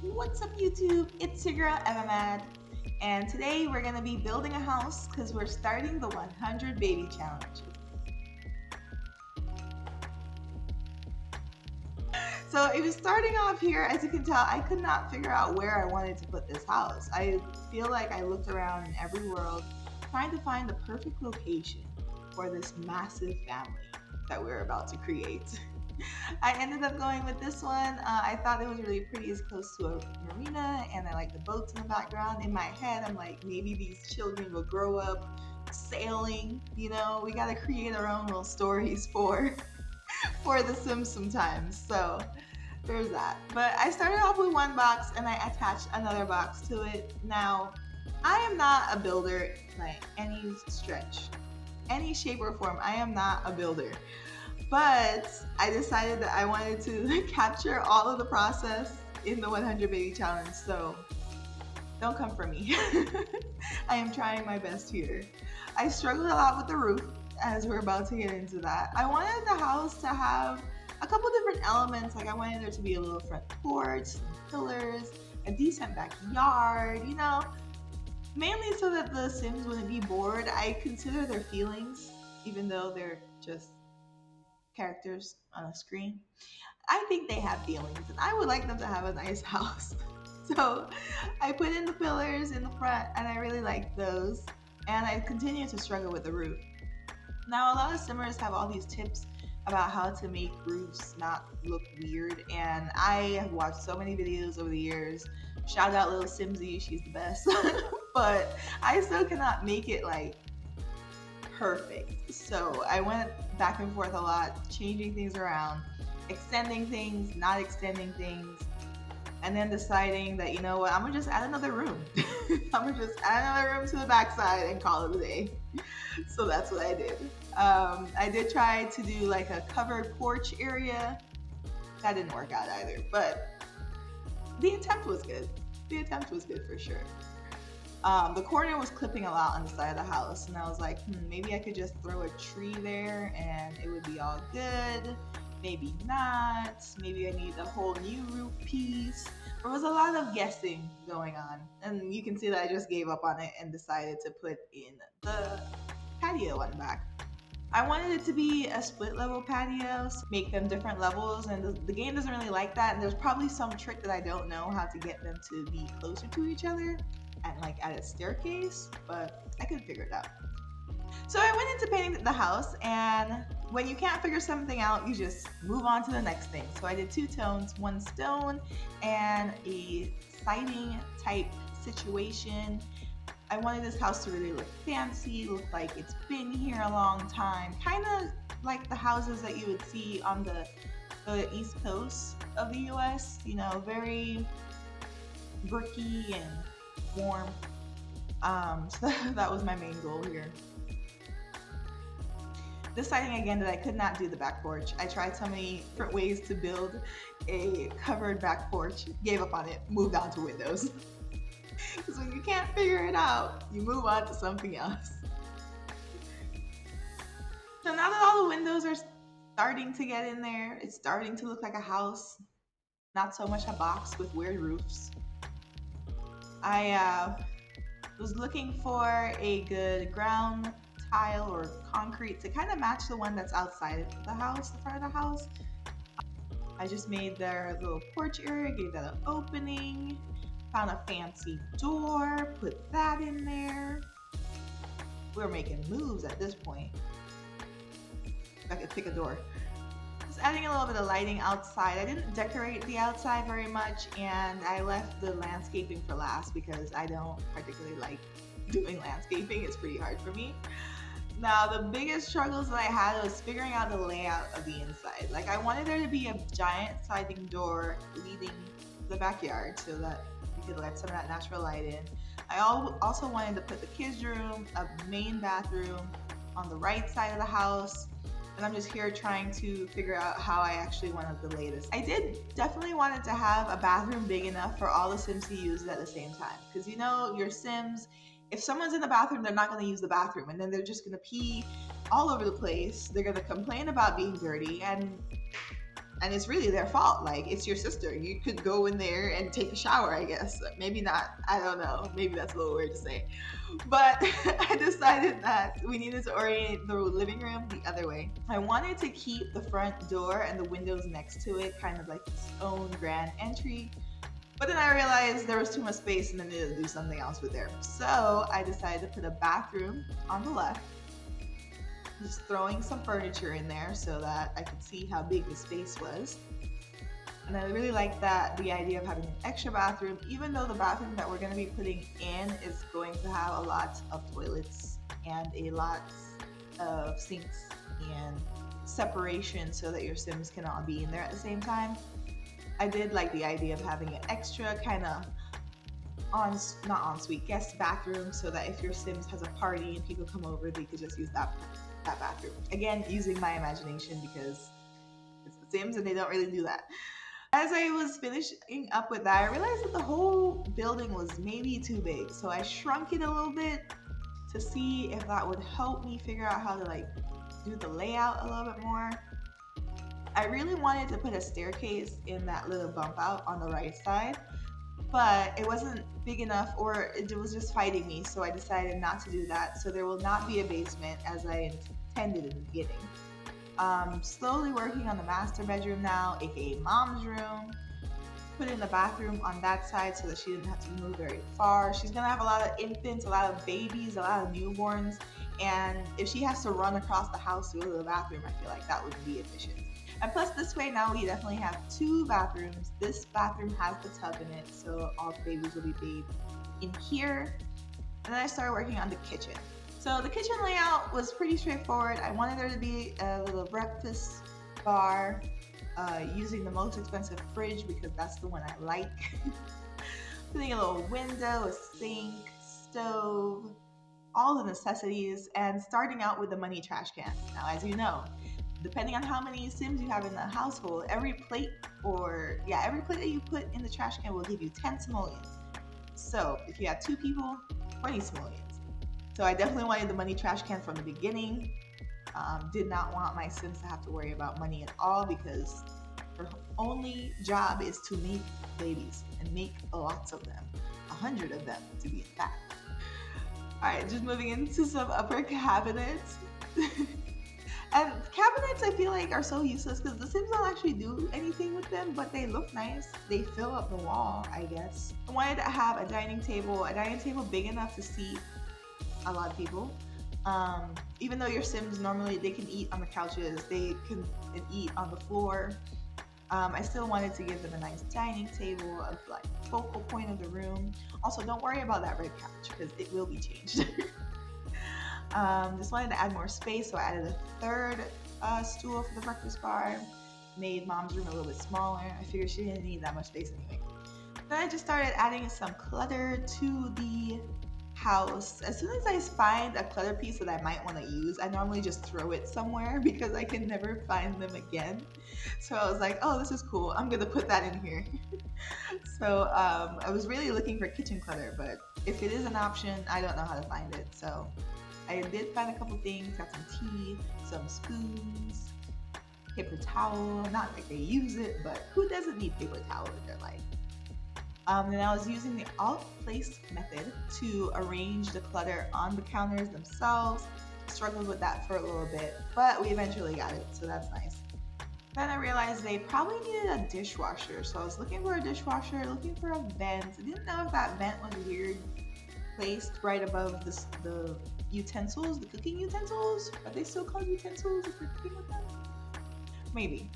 What's up, YouTube? It's your girl Emma Mad, and today we're gonna be building a house because we're starting the 100 baby challenge. So, if you're starting off here, as you can tell, I could not figure out where I wanted to put this house. I feel like I looked around in every world trying to find the perfect location for this massive family that we're about to create. I ended up going with this one. I thought it was really pretty. It's close to a marina, and I like the boats in the background. In my head, I'm like, maybe these children will grow up sailing. We gotta create our own little stories for for The Sims sometimes. So there's that. But I started off with one box, and I attached another box to it. Now, I am not a builder by any stretch, any shape or form. I am not a builder. But I decided that I wanted to capture all of the process in the 100 baby challenge. So don't come for me. I am trying my best here. I struggled a lot with the roof, as we're about to get into that. I wanted the house to have a couple different elements. Like I wanted there to be a little front porch, some pillars, a decent backyard, mainly so that the Sims wouldn't be bored. I consider their feelings, even though they're just characters on a screen. I think they have feelings, and I would like them to have a nice house. So I put in the pillars in the front, and I really like those. And I continue to struggle with the roof. Now, a lot of simmers have all these tips about how to make roofs not look weird, and I have watched so many videos over the years. Shout out little Simsy, she's the best. But I still cannot make it like perfect. So I went back and forth a lot, changing things around, extending things, not extending things, and then deciding that, you know what, I'm gonna just add another room. I'm gonna just add another room to the backside and call it a day. So that's what I did. I did try to do like a covered porch area. That didn't work out either, but the attempt was good. The attempt was good for sure. The corner was clipping a lot on the side of the house, and I was like, maybe I could just throw a tree there and it would be all good. Maybe not. Maybe I need a whole new roof piece. There was a lot of guessing going on, and you can see that I just gave up on it and decided to put in the patio on the back. I wanted it to be a split level patio, so make them different levels, and the game doesn't really like that. And there's probably some trick that I don't know how to get them to be closer to each other and like add a staircase, but I could figure it out. So I went into painting the house, and when you can't figure something out, you just move on to the next thing. So I did two tones, one stone and a siding type situation. I wanted this house to really look fancy, look like it's been here a long time, kind of like the houses that you would see on the East Coast of the US, very bricky and warm. So that was my main goal here. Deciding again that I could not do the back porch. I tried so many different ways to build a covered back porch, gave up on it, moved on to windows. Because when you can't figure it out, you move on to something else. So now that all the windows are starting to get in there, it's starting to look like a house, not so much a box with weird roofs. I was looking for a good ground tile or concrete to kind of match the one that's outside of the house, the front of the house. I just made their little porch area, gave that an opening, found a fancy door, put that in there. We were making moves at this point. If I could pick a door. Just adding a little bit of lighting outside. I didn't decorate the outside very much, and I left the landscaping for last because I don't particularly like doing landscaping. It's pretty hard for me. Now, the biggest struggles that I had was figuring out the layout of the inside. Like, I wanted there to be a giant sliding door leading to the backyard so that we could let some of that natural light in. I also wanted to put the kids' room, a main bathroom on the right side of the house. And I'm just here trying to figure out how I actually want to delay this. I did definitely wanted to have a bathroom big enough for all the Sims to use it at the same time. Because your Sims, if someone's in the bathroom, they're not going to use the bathroom, and then they're just going to pee all over the place. They're going to complain about being dirty, and And it's really their fault. Like, it's your sister. You could go in there and take a shower, I guess. Maybe not. I don't know. Maybe that's a little weird to say. But I decided that we needed to orient the living room the other way. I wanted to keep the front door and the windows next to it kind of like its own grand entry. But then I realized there was too much space and I needed to do something else with there. So I decided to put a bathroom on the left, just throwing some furniture in there so that I could see how big the space was. And I really like that, the idea of having an extra bathroom, even though the bathroom that we're going to be putting in is going to have a lot of toilets and a lot of sinks and separation so that your Sims cannot be in there at the same time. I did like the idea of having an extra kind of not ensuite guest bathroom so that if your Sims has a party and people come over, they could just use that bathroom. Again, using my imagination because it's The Sims and they don't really do that. As I was finishing up with that, I realized that the whole building was maybe too big. So I shrunk it a little bit to see if that would help me figure out how to like do the layout a little bit more. I really wanted to put a staircase in that little bump out on the right side, but it wasn't big enough or it was just fighting me, so I decided not to do that. So there will not be a basement as I intended in the beginning. Slowly working on the master bedroom now, aka mom's room. Putting the bathroom on that side so that she didn't have to move very far. She's gonna have a lot of infants, a lot of babies, a lot of newborns, and if she has to run across the house to go to the bathroom, I feel like that would be efficient. And plus, this way now we definitely have 2 bathrooms. This bathroom has the tub in it, so all the babies will be bathed in here. And then I started working on the kitchen. So the kitchen layout was pretty straightforward. I wanted there to be a little breakfast bar, using the most expensive fridge because that's the one I like. Putting a little window, a sink, stove, all the necessities, and starting out with the money trash can. Now, as you know, depending on how many Sims you have in the household, every plate that you put in the trash can will give you 10 simoleons. So if you have 2 people, 20 simoleons. So I definitely wanted the money trash can from the beginning. Did not want my Sims to have to worry about money at all because her only job is to make babies and make lots of them, 100 of them to be exact. Alright, just moving into some upper cabinets. And cabinets I feel like are so useless because the Sims don't actually do anything with them, but they look nice. They fill up the wall, I guess. I wanted to have a dining table big enough to seat a lot of people. Even though your Sims normally they can eat on the couches, they can eat on the floor. I still wanted to give them a nice dining table of like focal point of the room. Also, don't worry about that red couch because it will be changed. Just wanted to add more space, so I added a 3rd stool for the breakfast bar. Made mom's room a little bit smaller. I figured she didn't need that much space anyway. Then I just started adding some clutter to the house. As soon as I find a clutter piece that I might want to use, I normally just throw it somewhere because I can never find them again. So I was like, oh, this is cool. I'm gonna put that in here. So I was really looking for kitchen clutter, but if it is an option, I don't know how to find it. So I did find a couple things. Got some tea, some spoons, paper towel. Not like they use it, but who doesn't need paper towel in their life? And I was using the alt place method to arrange the clutter on the counters themselves. Struggled with that for a little bit, but we eventually got it, so that's nice. Then I realized they probably needed a dishwasher, so I was looking for a dishwasher, looking for a vent. I didn't know if that vent was weird, placed right above the utensils, the cooking utensils. Are they still called utensils if you're cooking with them? Maybe.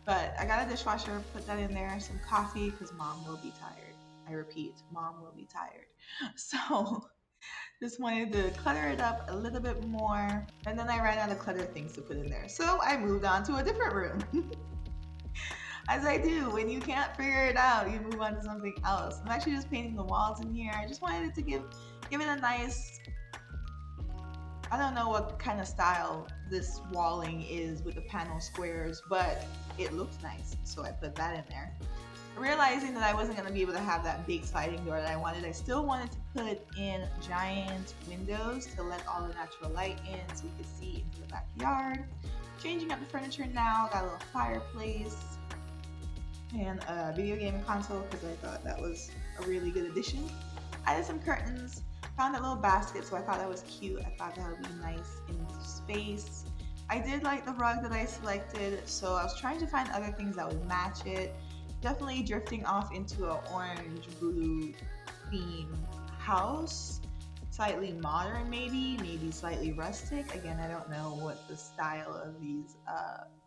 But I got a dishwasher, put that in there, some coffee, because mom will be tired. I repeat, mom will be tired. So just wanted to clutter it up a little bit more. And then I ran out of clutter things to put in there. So I moved on to a different room. As I do, when you can't figure it out, you move on to something else. I'm actually just painting the walls in here. I just wanted it to give it a nice, I don't know what kind of style this walling is with the panel squares, but it looks nice. So I put that in there. Realizing that I wasn't going to be able to have that big sliding door that I wanted, I still wanted to put in giant windows to let all the natural light in so we could see into the backyard. Changing up the furniture now, got a little fireplace, and a video game console because I thought that was a really good addition. Added some curtains, found a little basket, so I thought that was cute. I thought that would be nice in the space. I did like the rug that I selected, so I was trying to find other things that would match it. Definitely drifting off into an orange blue theme house. Slightly modern, maybe slightly rustic. Again, I don't know what the style of these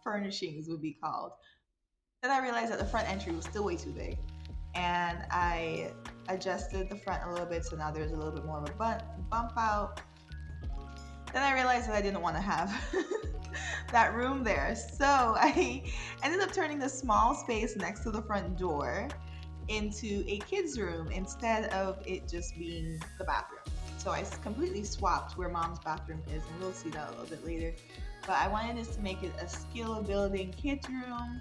furnishings would be called. Then I realized that the front entry was still way too big, and I adjusted the front a little bit so now there's a little bit more of a bump out. Then I realized that I didn't want to have that room there, so I ended up turning the small space next to the front door into a kids' room instead of it just being the bathroom. So I completely swapped where mom's bathroom is, and we'll see that a little bit later. But I wanted this to make it a skill building kids' room.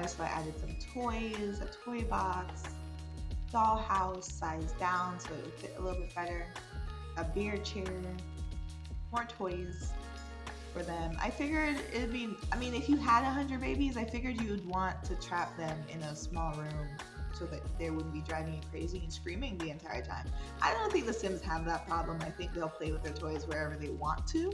So I added some toys, a toy box, dollhouse size down so it would fit a little bit better, a beer chair, more toys for them. I figured it'd be, I mean, if you had 100 babies, I figured you would want to trap them in a small room so that they wouldn't be driving you crazy and screaming the entire time. I don't think the Sims have that problem. I think they'll play with their toys wherever they want to.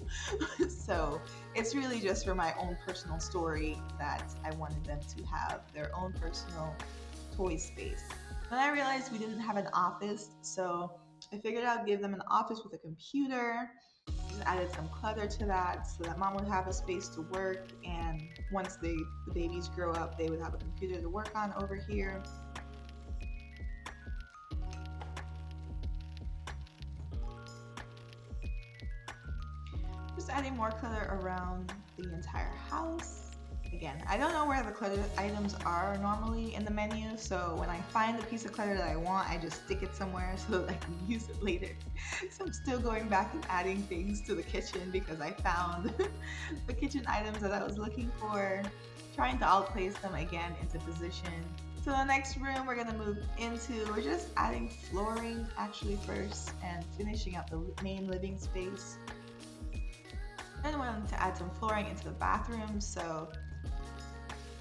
So it's really just for my own personal story that I wanted them to have their own personal toy space. Then I realized we didn't have an office, so I figured I'd give them an office with a computer. Just added some clutter to that so that mom would have a space to work, and once the babies grow up, they would have a computer to work on over here. Just adding more clutter around the entire house. Again, I don't know where the clutter items are normally in the menu, so when I find the piece of clutter that I want, I just stick it somewhere so that I can use it later. So I'm still going back and adding things to the kitchen because I found the kitchen items that I was looking for, trying to outplace them again into position. So the next room we're gonna move into, we're just adding flooring actually first and finishing up the main living space. Then I wanted to add some flooring into the bathroom, so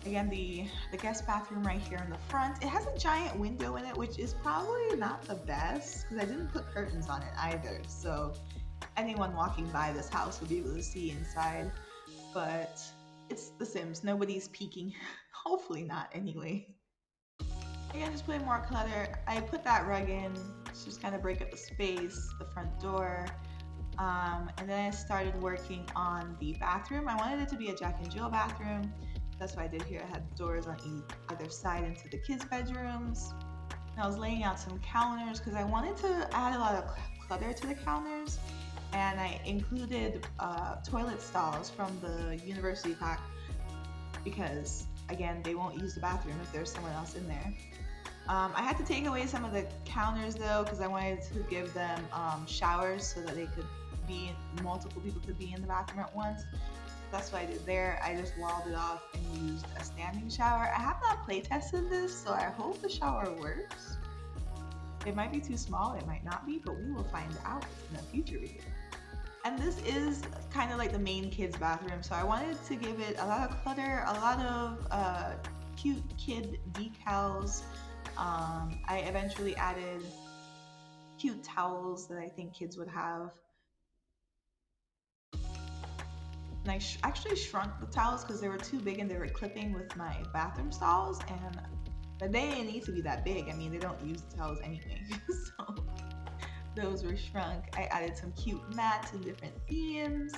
again, the guest bathroom right here in the front. It has a giant window in it, which is probably not the best because I didn't put curtains on it either. So anyone walking by this house will be able to see inside. But it's The Sims. Nobody's peeking. Hopefully not anyway. Again, just putting more clutter. I put that rug in to just kind of break up the space, the front door. And then I started working on the bathroom. I wanted it to be a Jack and Jill bathroom. That's what I did here. I had doors on either side into the kids' bedrooms. And I was laying out some counters because I wanted to add a lot of clutter to the counters. And I included toilet stalls from the university pack because, again, they won't use the bathroom if there's someone else in there. I had to take away some of the counters though because I wanted to give them showers so that they could be, multiple people could be in the bathroom at once. That's what I did there. I just walled it off and used a standing shower. I have not play tested this, so I hope the shower works. It might be too small, it might not be, but we will find out in a future video. And this is kind of like the main kids' bathroom, so I wanted to give it a lot of clutter, a lot of cute kid decals. I eventually added cute towels that I think kids would have. And I actually shrunk the towels because they were too big and they were clipping with my bathroom stalls, and but they didn't need to be that big. I mean, they don't use the towels anyway, so those were shrunk. I added some cute mats in different themes,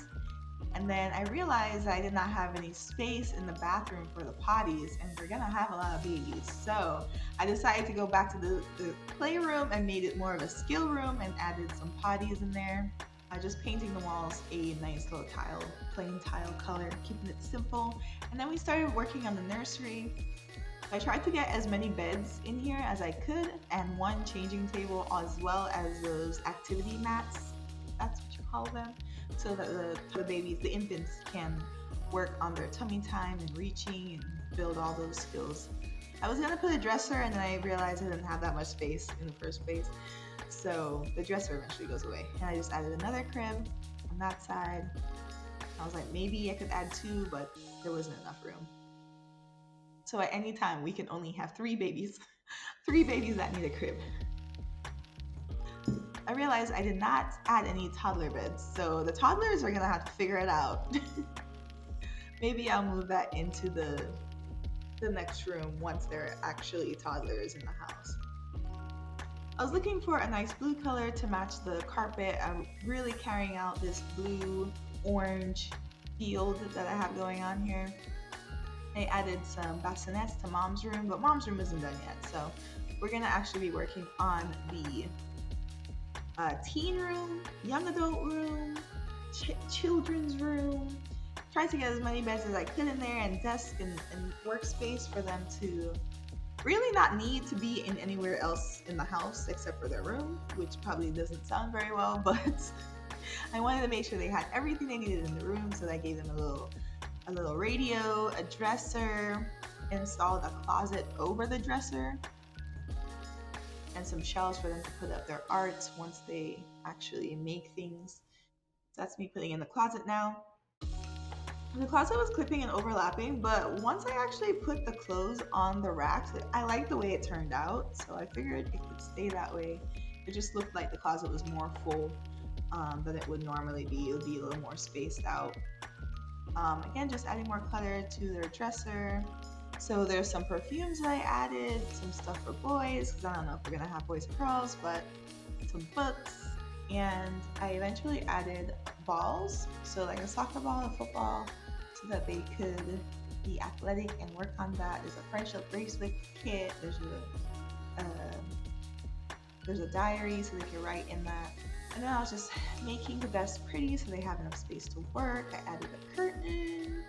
and then I realized I did not have any space in the bathroom for the potties, and we're gonna have a lot of babies. So I decided to go back to the playroom and made it more of a skill room and added some potties in there. Just painting the walls a nice little tile, plain tile color, keeping it simple. And then we started working on the nursery. I tried to get as many beds in here as I could and one changing table as well as those activity mats, that's what you call them, so that the babies, the infants, can work on their tummy time and reaching and build all those skills. I was gonna put a dresser and then I realized I didn't have that much space in the first place. So the dresser eventually goes away. And I just added another crib on that side. I was like, maybe I could add two, but there wasn't enough room. So at any time, we can only have three babies, three babies that need a crib. I realized I did not add any toddler beds, so the toddlers are gonna have to figure it out. Maybe I'll move that into the next room once they're actually toddlers in the house. I was looking for a nice blue color to match the carpet. I'm really carrying out this blue orange field that I have going on here. I added some bassinets to mom's room, but mom's room isn't done yet, so we're gonna actually be working on the teen room, young adult room, children's room. Tried to get as many beds as I could in there, and desk and workspace for them to really not need to be in anywhere else in the house except for their room, which probably doesn't sound very well, but I wanted to make sure they had everything they needed in the room, so I gave them a little radio, a dresser, installed a closet over the dresser, and some shelves for them to put up their art once they actually make things. So that's me putting in the closet now. The closet was clipping and overlapping, but once I actually put the clothes on the racks, I liked the way it turned out, so I figured it could stay that way. It just looked like the closet was more full than it would normally be. It would be a little more spaced out. Again, just adding more clutter to their dresser. So there's some perfumes that I added, some stuff for boys, because I don't know if we're gonna have boys or girls, but some books. And I eventually added balls, so like a soccer ball, a football, so that they could be athletic and work on that. There's a friendship bracelet kit. There's a diary, so they can write in that. And then I was just making the desk pretty so they have enough space to work. I added a curtain.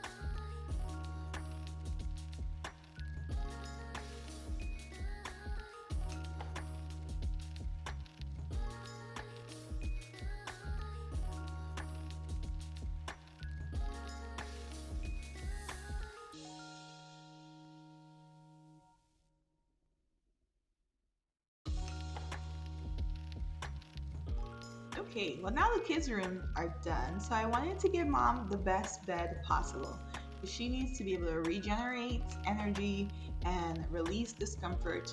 Okay, well now the kids' rooms are done, so I wanted to give mom the best bed possible. She needs to be able to regenerate energy and release discomfort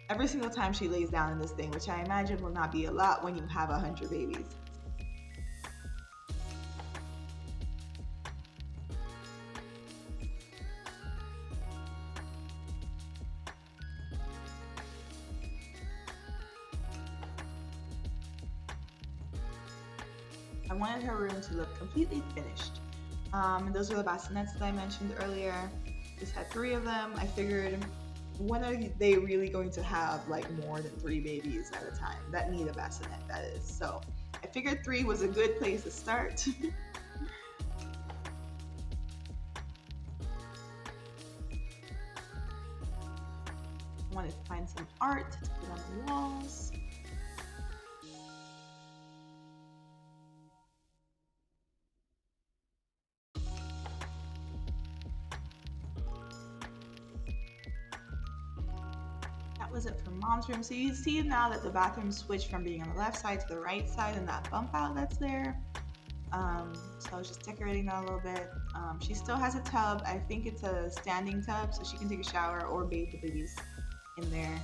every single time she lays down in this thing, which I imagine will not be a lot when you have 100 babies. I wanted her room to look completely finished. And those are the bassinets that I mentioned earlier. Just had three of them. I figured, when are they really going to have like more than three babies at a time that need a bassinet, that is? So I figured three was a good place to start. I wanted to find some art to put on the walls. Was it for mom's room? So you see now that the bathroom switched from being on the left side to the right side, and that bump out that's there. So I was just decorating that a little bit. She still has a tub. I think it's a standing tub, so she can take a shower or bathe the babies in there.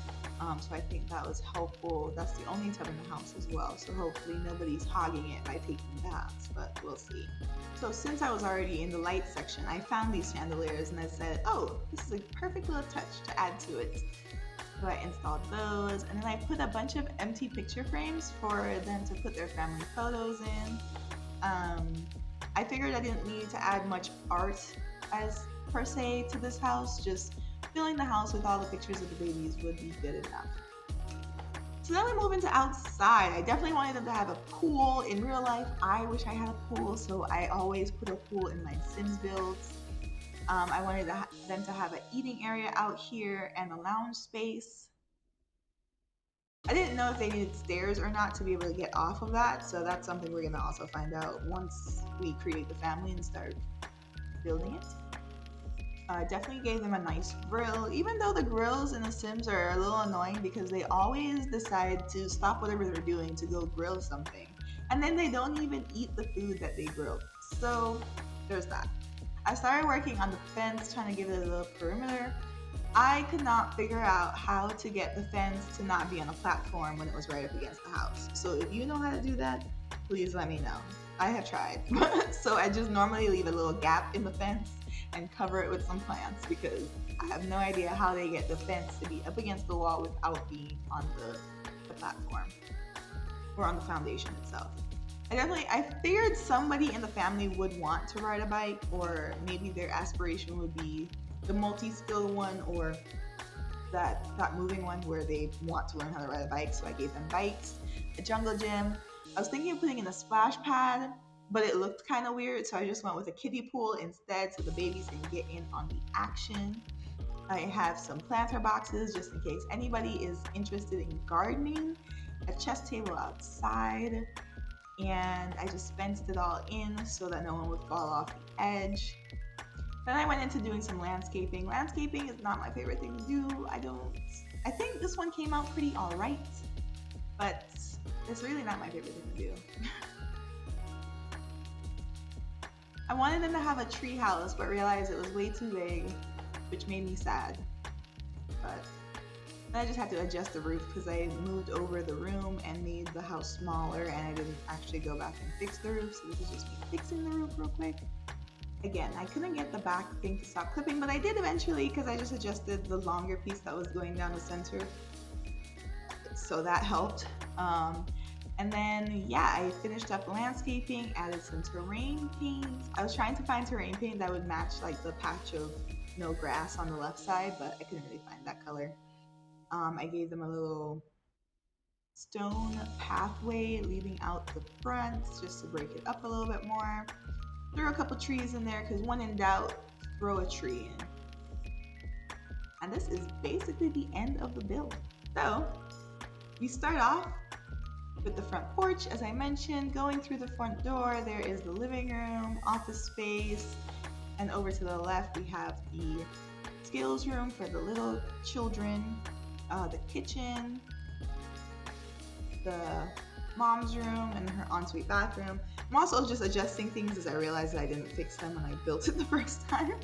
So I think that was helpful. That's the only tub in the house as well, so hopefully nobody's hogging it by taking baths, but we'll see. So since I was already in the light section, I found these chandeliers and I said, oh, this is a perfect little touch to add to it. So I installed those, and then I put a bunch of empty picture frames for them to put their family photos in. I figured I didn't need to add much art as per se to this house, just filling the house with all the pictures of the babies would be good enough. So then we move into outside. I definitely wanted them to have a pool. In real life, I wish I had a pool, so I always put a pool in my Sims builds. I wanted them to have an eating area out here and a lounge space. I didn't know if they needed stairs or not to be able to get off of that, so that's something we're going to also find out once we create the family and start building it. Definitely gave them a nice grill, even though the grills in The Sims are a little annoying because they always decide to stop whatever they're doing to go grill something, and then they don't even eat the food that they grilled. So there's that. I started working on the fence, trying to give it a little perimeter. I could not figure out how to get the fence to not be on a platform when it was right up against the house. So if you know how to do that, please let me know. I have tried. So I just normally leave a little gap in the fence and cover it with some plants because I have no idea how they get the fence to be up against the wall without being on the platform or on the foundation itself. I figured somebody in the family would want to ride a bike, or maybe their aspiration would be the multi-skill one or that moving one where they want to learn how to ride a bike. So I gave them bikes, a jungle gym. I was thinking of putting in a splash pad, but it looked kind of weird, so I just went with a kiddie pool instead so the babies can get in on the action. I have some planter boxes just in case anybody is interested in gardening, a chess table outside, and I just fenced it all in so that no one would fall off the edge. Then I went into doing some landscaping. Landscaping is not my favorite thing to do. I think this one came out pretty alright, but it's really not my favorite thing to do. I wanted them to have a tree house, but realized it was way too big, which made me sad. But then I just had to adjust the roof because I moved over the room and made the house smaller, and I didn't actually go back and fix the roof, so this is just me fixing the roof real quick. Again, I couldn't get the back thing to stop clipping, but I did eventually because I just adjusted the longer piece that was going down the center. So that helped. And then, yeah, I finished up landscaping, added some terrain paint. I was trying to find terrain paint that would match like the patch of no grass on the left side, but I couldn't really find that color. I gave them a little stone pathway leading out the front just to break it up a little bit more. Threw a couple trees in there because when in doubt, throw a tree in. And this is basically the end of the build. So we start off with the front porch, as I mentioned. Going through the front door, there is the living room, office space, and over to the left we have the skills room for the little children, the kitchen, the mom's room, and her ensuite bathroom. I'm also just adjusting things as I realized that I didn't fix them when I built it the first time.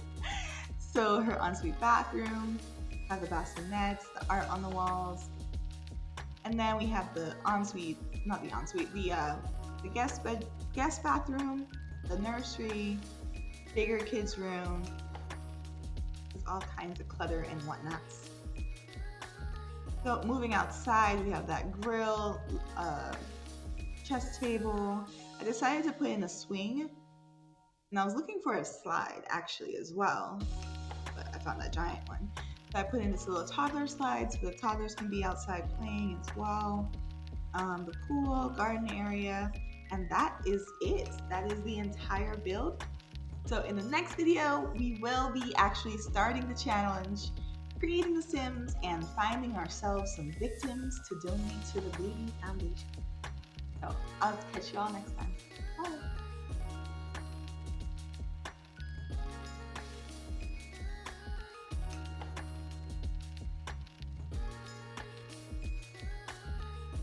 So her ensuite bathroom, have the bassinets, the art on the walls, and then we have the ensuite, not the ensuite, the guest bathroom, the nursery, bigger kids room. There's all kinds of clutter and whatnots. So moving outside, we have that grill, chess table. I decided to put in a swing, and I was looking for a slide actually as well, but I found that giant one. So I put in this little toddler slide so the toddlers can be outside playing as well. The pool, garden area, and that is it. That is the entire build. So in the next video, we will be actually starting the challenge, creating the Sims, and finding ourselves some victims to donate to the Baby Foundation. So I'll catch you all next time.